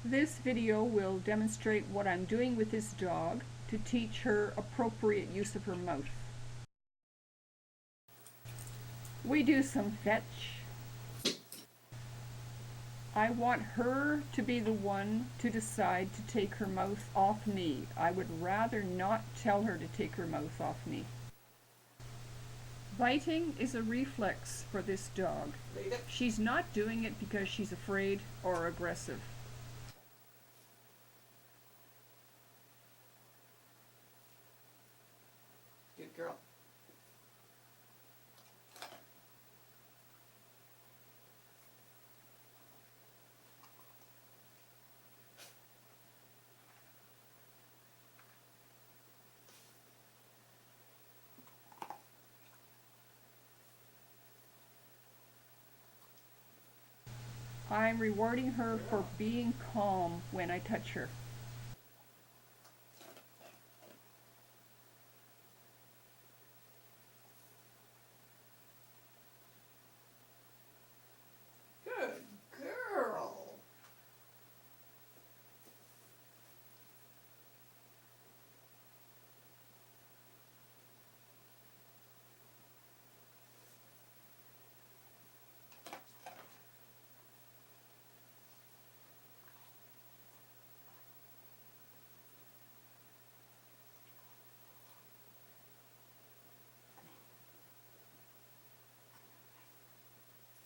This video will demonstrate what I'm doing with this dog to teach her appropriate use of her mouth. We do some fetch. I want her to be the one to decide to take her mouth off me. I would rather not tell her to take her mouth off me. Biting is a reflex for this dog. She's not doing it because she's afraid or aggressive. Good girl. I'm rewarding her for being calm when I touch her. Good girl.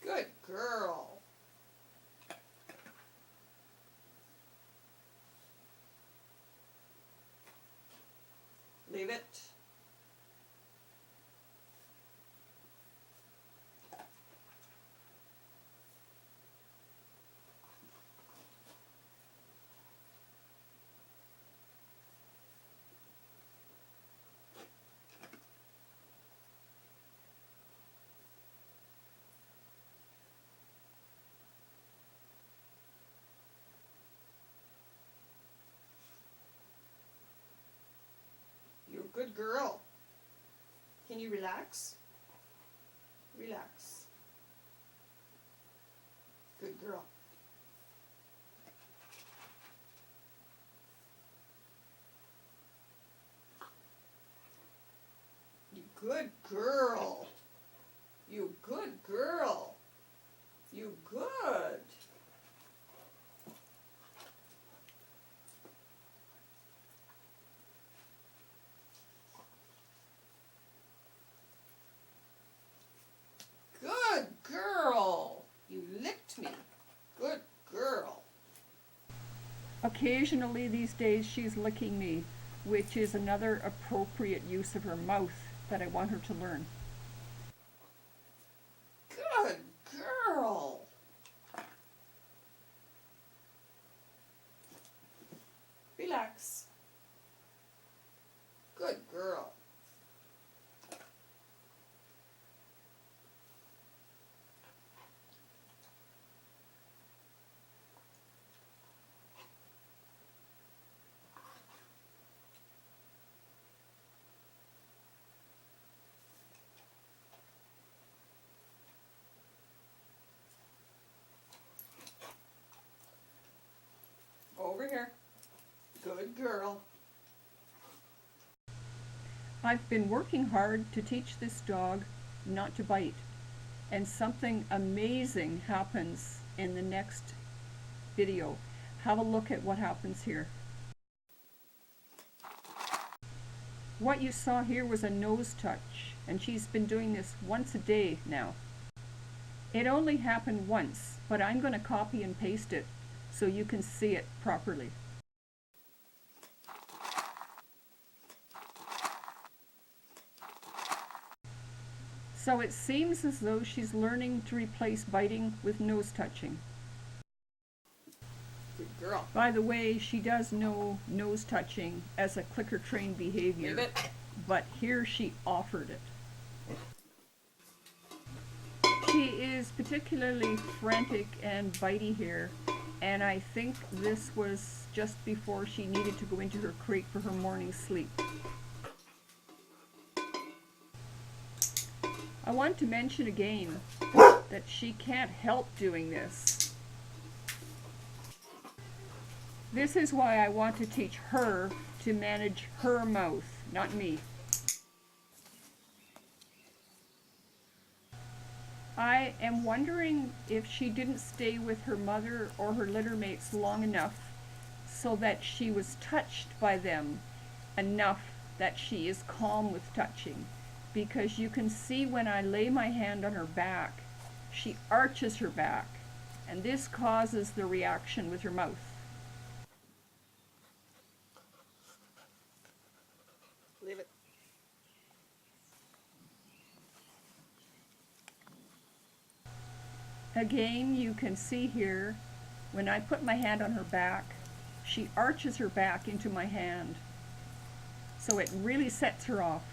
Good girl. Leave it. You're a good girl. Can you relax? Relax. Good girl. You good girl. You good girl. You good. Good girl. You licked me. Good girl. Occasionally these days she's licking me, which is another appropriate use of her mouth that I want her to learn. Good girl. Relax. Good girl. Over here. Good girl. I've been working hard to teach this dog not to bite, and something amazing happens in the next video. Have a look at what happens here. What you saw here was a nose touch, and she's been doing this once a day now. It only happened once, but I'm going to copy and paste it so you can see it properly. So it seems as though she's learning to replace biting with nose touching. Good girl. By the way, she does know nose touching as a clicker trained behavior, Leave it. but here she offered it. She is particularly frantic and bitey here, and I think this was just before she needed to go into her crate for her morning sleep. I want to mention again that she can't help doing this. This is why I want to teach her to manage her mouth, not me. I am wondering if she didn't stay with her mother or her litter mates long enough so that she was touched by them enough that she is calm with touching. Because you can see when I lay my hand on her back, she arches her back, and this causes the reaction with her mouth. Leave it. Again, you can see here, when I put my hand on her back, she arches her back into my hand. So it really sets her off.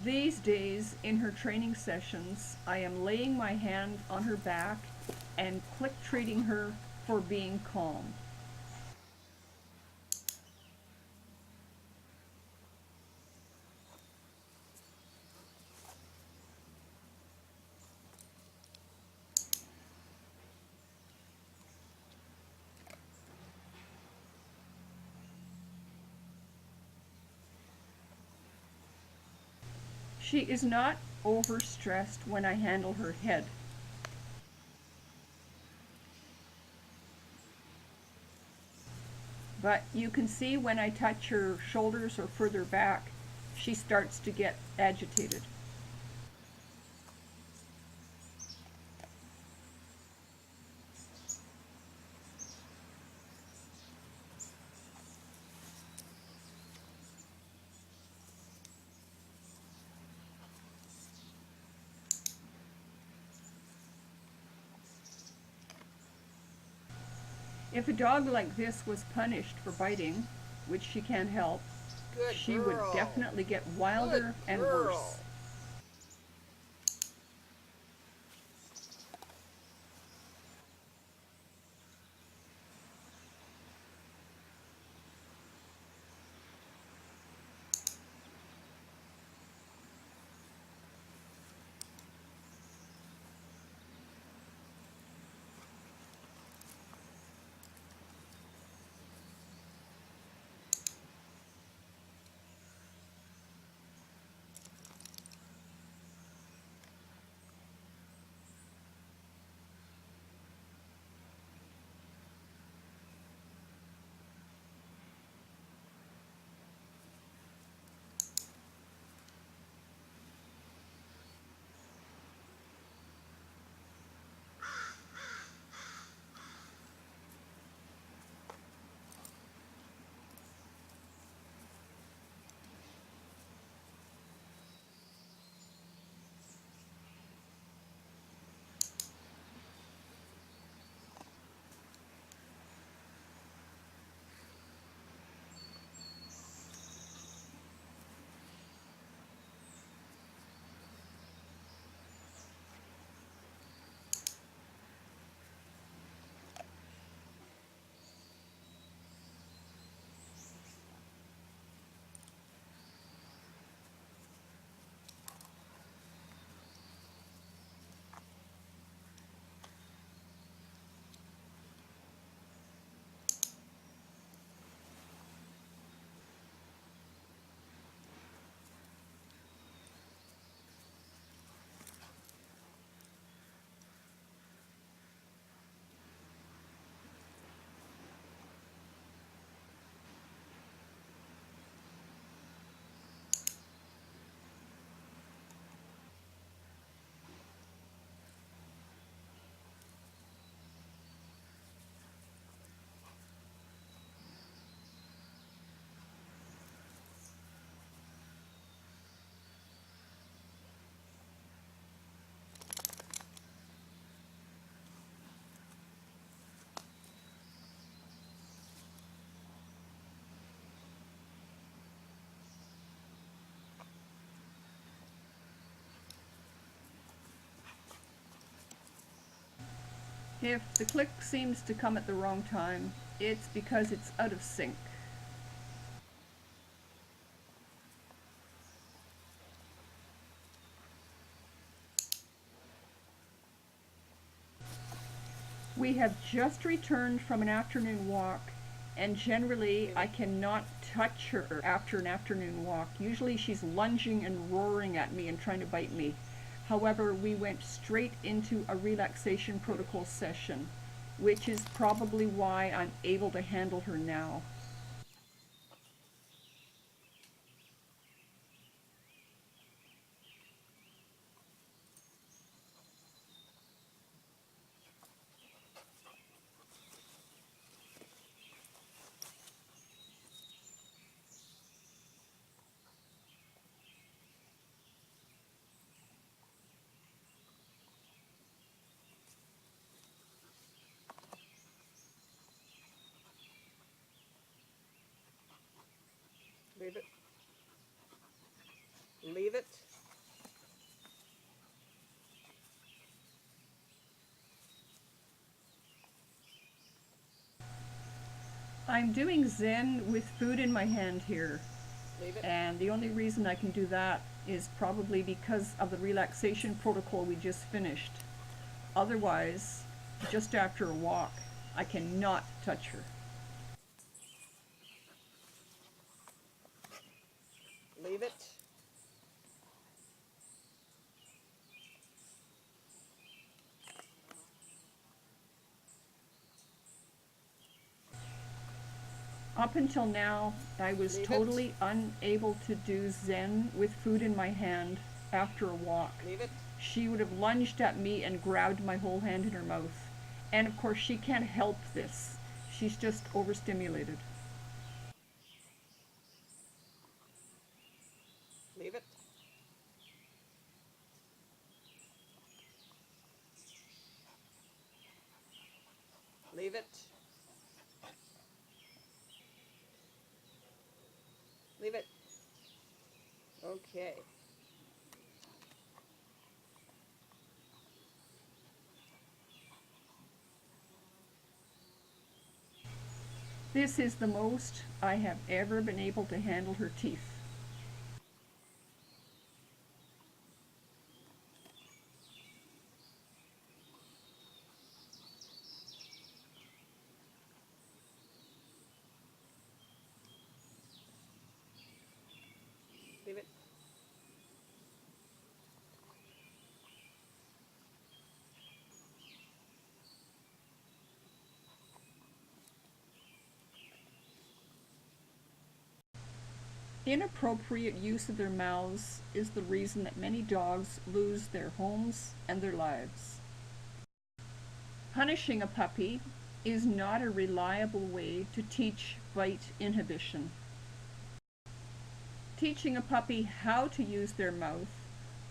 These days, in her training sessions, I am laying my hand on her back and click treating her for being calm. She is not overstressed when I handle her head. But you can see when I touch her shoulders or further back, she starts to get agitated. If a dog like this was punished for biting, which she can't help, Good she girl. would definitely get wilder Good and girl. worse. If the click seems to come at the wrong time, it's because it's out of sync. We have just returned from an afternoon walk, and generally I cannot touch her after an afternoon walk. Usually she's lunging and roaring at me and trying to bite me. However, we went straight into a relaxation protocol session, which is probably why I'm able to handle her now. Leave it. Leave it. I'm doing Zen with food in my hand here, Leave it. and the only reason I can do that is probably because of the relaxation protocol we just finished. Otherwise, just after a walk, I cannot touch her. Leave it. Up until now, I was Leave it. totally unable to do Zen with food in my hand after a walk. Leave it. She would have lunged at me and grabbed my whole hand in her mouth. And of course, she can't help this. She's just overstimulated. Leave it. Leave it. Leave it. Okay. This is the most I have ever been able to handle her teeth. Leave it. Inappropriate use of their mouths is the reason that many dogs lose their homes and their lives. Punishing a puppy is not a reliable way to teach bite inhibition. Teaching a puppy how to use their mouth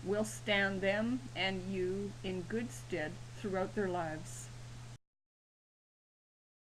will stand them and you in good stead throughout their lives.